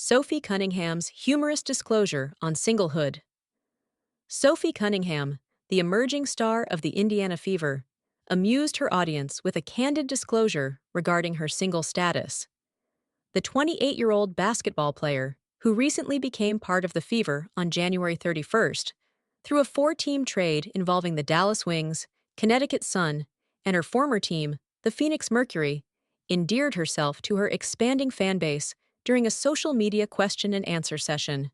Sophie Cunningham's humorous disclosure on singlehood. Sophie Cunningham, the emerging star of the Indiana Fever, amused her audience with a candid disclosure regarding her single status. The 28-year-old basketball player, who recently became part of the Fever on January 31st, through a four-team trade involving the Dallas Wings, Connecticut Sun, and her former team, the Phoenix Mercury, endeared herself to her expanding fan base during a social media question-and-answer session.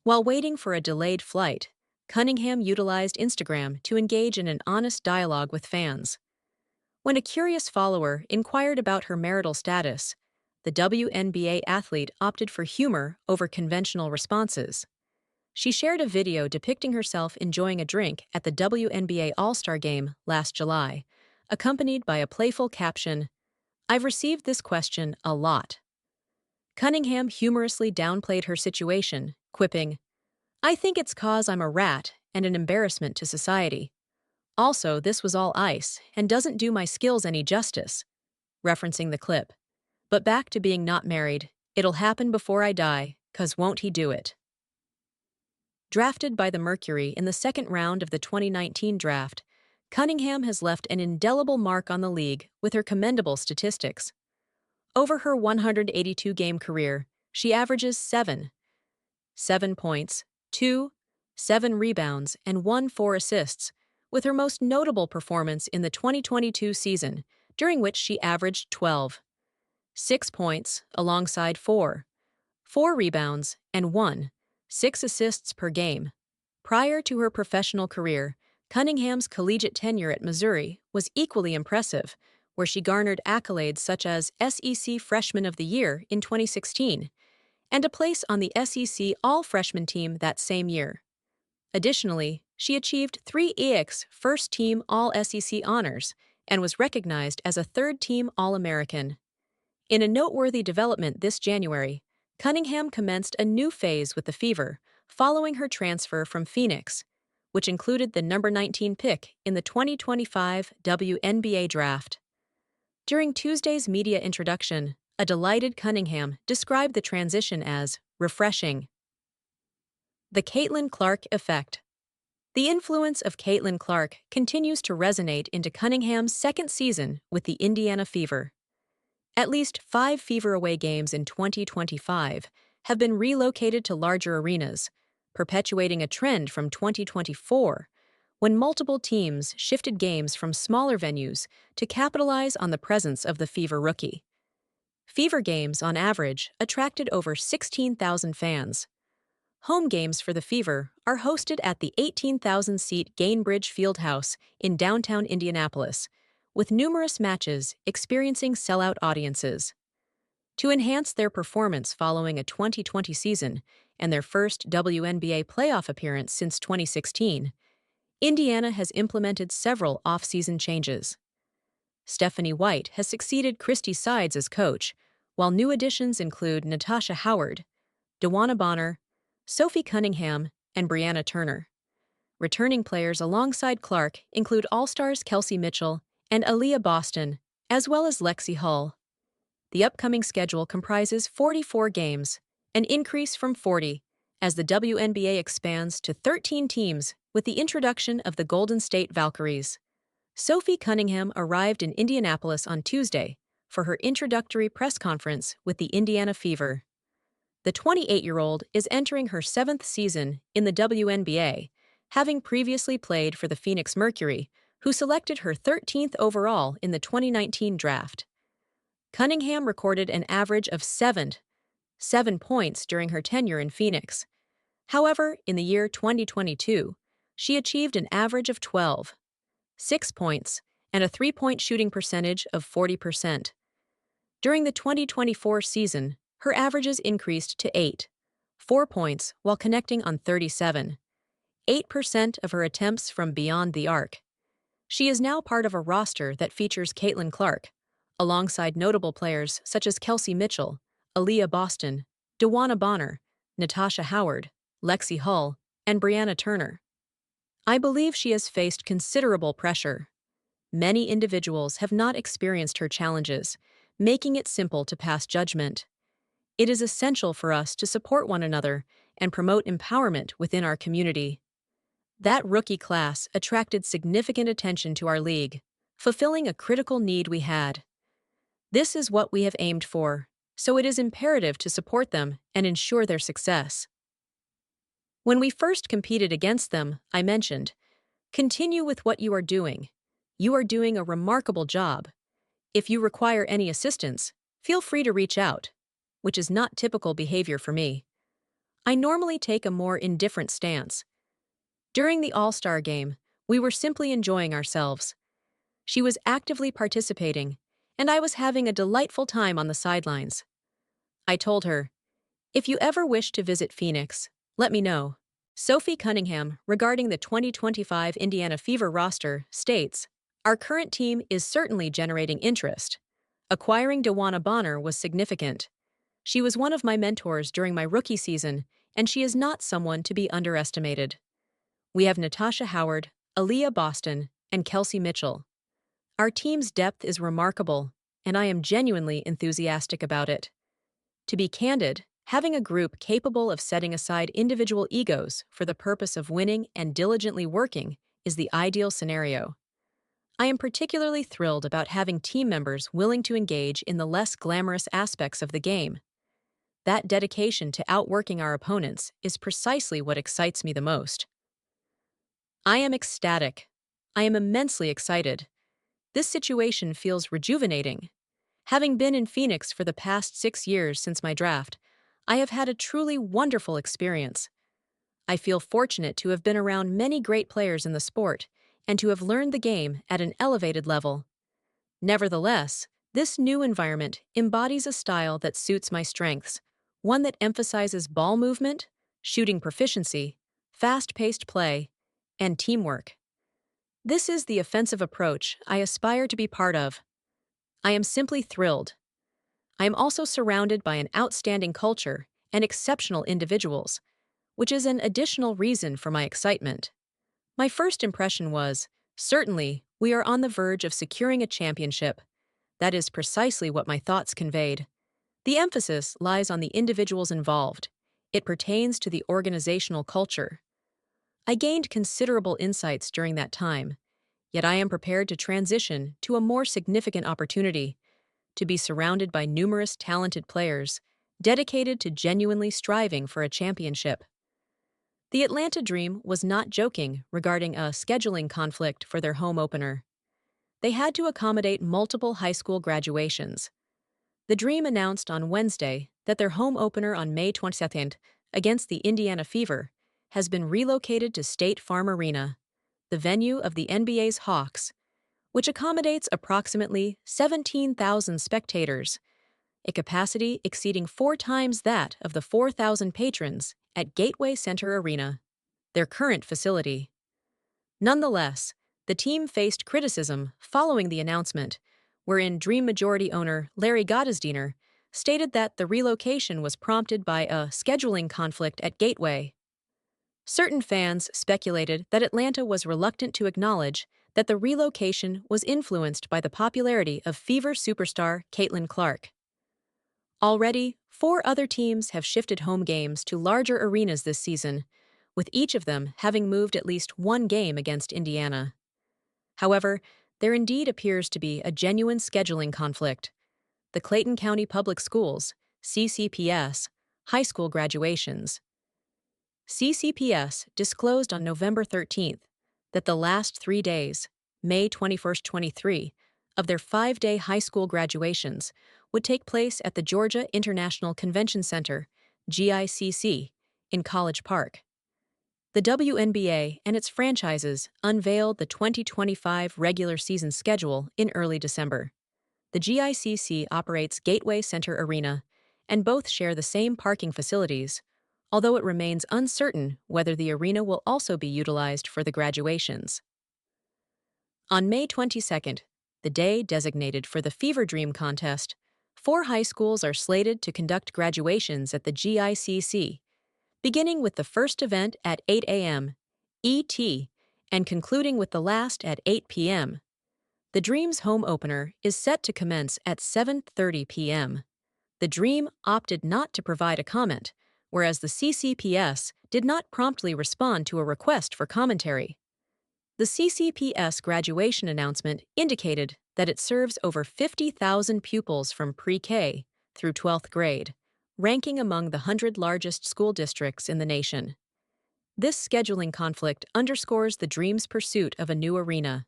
While waiting for a delayed flight, Cunningham utilized Instagram to engage in an honest dialogue with fans. When a curious follower inquired about her marital status, the WNBA athlete opted for humor over conventional responses. She shared a video depicting herself enjoying a drink at the WNBA All-Star Game last July, accompanied by a playful caption, "I've received this question a lot." Cunningham humorously downplayed her situation, quipping, "I think it's 'cause I'm a rat and an embarrassment to society. Also, this was all ice and doesn't do my skills any justice," referencing the clip. "But back to being not married, it'll happen before I die, 'cause won't he do it?" Drafted by the Mercury in the second round of the 2019 draft, Cunningham has left an indelible mark on the league with her commendable statistics. Over her 182-game career, she averages 7 points, 7 rebounds, and 4 assists, with her most notable performance in the 2022 season, during which she averaged 6 points alongside 4 rebounds, and 6 assists per game. Prior to her professional career, Cunningham's collegiate tenure at Missouri was equally impressive, where she garnered accolades such as SEC Freshman of the Year in 2016 and a place on the SEC All-Freshman team that same year. Additionally, she achieved 3 EACS First-Team All-SEC honors and was recognized as a third-team All-American. In a noteworthy development this January, Cunningham commenced a new phase with the Fever following her transfer from Phoenix, which included the number 19 pick in the 2025 WNBA draft. During Tuesday's media introduction, a delighted Cunningham described the transition as refreshing. The Caitlin Clark effect. The influence of Caitlin Clark continues to resonate into Cunningham's second season with the Indiana Fever. At least 5 Fever away games in 2025 have been relocated to larger arenas, perpetuating a trend from 2024, when multiple teams shifted games from smaller venues to capitalize on the presence of the Fever rookie. Fever games, on average, attracted over 16,000 fans. Home games for the Fever are hosted at the 18,000-seat Gainbridge Fieldhouse in downtown Indianapolis, with numerous matches experiencing sellout audiences. To enhance their performance following a 2020 season and their first WNBA playoff appearance since 2016, Indiana has implemented several off-season changes. Stephanie White has succeeded Christy Sides as coach, while new additions include Natasha Howard, DeWanna Bonner, Sophie Cunningham, and Brianna Turner. Returning players alongside Clark include All-Stars Kelsey Mitchell and Aaliyah Boston, as well as Lexi Hull. The upcoming schedule comprises 44 games, an increase from 40, as the WNBA expands to 13 teams with the introduction of the Golden State Valkyries. Sophie Cunningham arrived in Indianapolis on Tuesday for her introductory press conference with the Indiana Fever. The 28-year-old is entering her 7th season in the WNBA, having previously played for the Phoenix Mercury, who selected her 13th overall in the 2019 draft. Cunningham recorded an average of 7 points during her tenure in Phoenix. However, in the year 2022, she achieved an average of 6 points, and a three-point shooting percentage of 40%. During the 2024 season, her averages increased to 4 points while connecting on 8% of her attempts from beyond the arc. She is now part of a roster that features Caitlin Clark, alongside notable players such as Kelsey Mitchell, Aaliyah Boston, DeWanna Bonner, Natasha Howard, Lexi Hull, and Brianna Turner. "I believe she has faced considerable pressure. Many individuals have not experienced her challenges, making it simple to pass judgment. It is essential for us to support one another and promote empowerment within our community. That rookie class attracted significant attention to our league, fulfilling a critical need we had. This is what we have aimed for, so it is imperative to support them and ensure their success. When we first competed against them, I mentioned, "Continue with what you are doing. You are doing a remarkable job. If you require any assistance, feel free to reach out," which is not typical behavior for me. I normally take a more indifferent stance. During the All-Star game, we were simply enjoying ourselves. She was actively participating, and I was having a delightful time on the sidelines. I told her, "If you ever wish to visit Phoenix, let me know." Sophie Cunningham, regarding the 2025 Indiana Fever roster, states, "Our current team is certainly generating interest. Acquiring wnba was significant. She was one of my mentors during my rookie season, and she is not someone to be underestimated. We have Natasha Howard, Aaliyah Boston, and Kelsey Mitchell. Our team's depth is remarkable, and I am genuinely enthusiastic about it. To be candid, having a group capable of setting aside individual egos for the purpose of winning and diligently working is the ideal scenario. I am particularly thrilled about having team members willing to engage in the less glamorous aspects of the game. That dedication to outworking our opponents is precisely what excites me the most. I am ecstatic. I am immensely excited. This situation feels rejuvenating. Having been in Phoenix for the past 6 years since my draft, I have had a truly wonderful experience. I feel fortunate to have been around many great players in the sport and to have learned the game at an elevated level. Nevertheless, this new environment embodies a style that suits my strengths, one that emphasizes ball movement, shooting proficiency, fast-paced play, and teamwork. This is the offensive approach I aspire to be part of. I am simply thrilled. I am also surrounded by an outstanding culture and exceptional individuals, which is an additional reason for my excitement. My first impression was, certainly, we are on the verge of securing a championship. That is precisely what my thoughts conveyed. The emphasis lies on the individuals involved. It pertains to the organizational culture. I gained considerable insights during that time, yet I am prepared to transition to a more significant opportunity, to be surrounded by numerous talented players, dedicated to genuinely striving for a championship. The Atlanta Dream was not joking regarding a scheduling conflict for their home opener. They had to accommodate multiple high school graduations. The Dream announced on Wednesday that their home opener on May 22nd against the Indiana Fever has been relocated to State Farm Arena, the venue of the NBA's Hawks, which accommodates approximately 17,000 spectators, a capacity exceeding 4 times that of the 4,000 patrons at Gateway Center Arena, their current facility. Nonetheless, the team faced criticism following the announcement, wherein Dream majority owner Larry Gottesdiener stated that the relocation was prompted by a scheduling conflict at Gateway. Certain fans speculated that Atlanta was reluctant to acknowledge that the relocation was influenced by the popularity of Fever superstar Caitlin Clark. Already, 4 other teams have shifted home games to larger arenas this season, with each of them having moved at least one game against Indiana. However, there indeed appears to be a genuine scheduling conflict. The Clayton County Public Schools, CCPS, high school graduations. CCPS disclosed on November 13th that the last 3 days, May 21st, 23, of their 5-day high school graduations would take place at the Georgia International Convention Center, GICC, in College Park. The WNBA and its franchises unveiled the 2025 regular season schedule in early December. The GICC operates Gateway Center Arena, and both share the same parking facilities, although it remains uncertain whether the arena will also be utilized for the graduations. On May 22nd, the day designated for the Fever Dream contest, 4 high schools are slated to conduct graduations at the GICC, beginning with the first event at 8 a.m. ET and concluding with the last at 8 p.m. The Dream's home opener is set to commence at 7:30 p.m. The Dream opted not to provide a comment, whereas the CCPS did not promptly respond to a request for commentary. The CCPS graduation announcement indicated that it serves over 50,000 pupils from pre-K through 12th grade, ranking among the 100 largest school districts in the nation. This scheduling conflict underscores the Dream's pursuit of a new arena.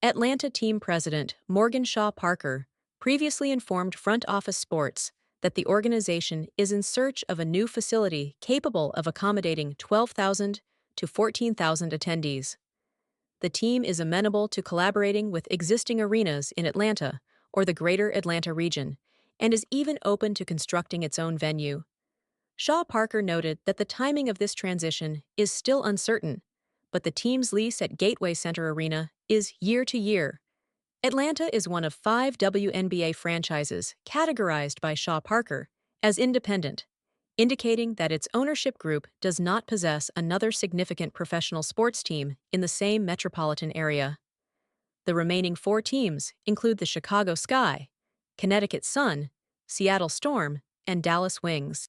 Atlanta team president Morgan Shaw Parker previously informed Front Office Sports that the organization is in search of a new facility capable of accommodating 12,000 to 14,000 attendees. The team is amenable to collaborating with existing arenas in Atlanta or the greater Atlanta region, and is even open to constructing its own venue. Shaw Parker noted that the timing of this transition is still uncertain, but the team's lease at Gateway Center Arena is year to year. Atlanta is one of 5 WNBA franchises categorized by Shaw Parker as independent, indicating that its ownership group does not possess another significant professional sports team in the same metropolitan area. The remaining 4 teams include the Chicago Sky, Connecticut Sun, Seattle Storm, and Dallas Wings.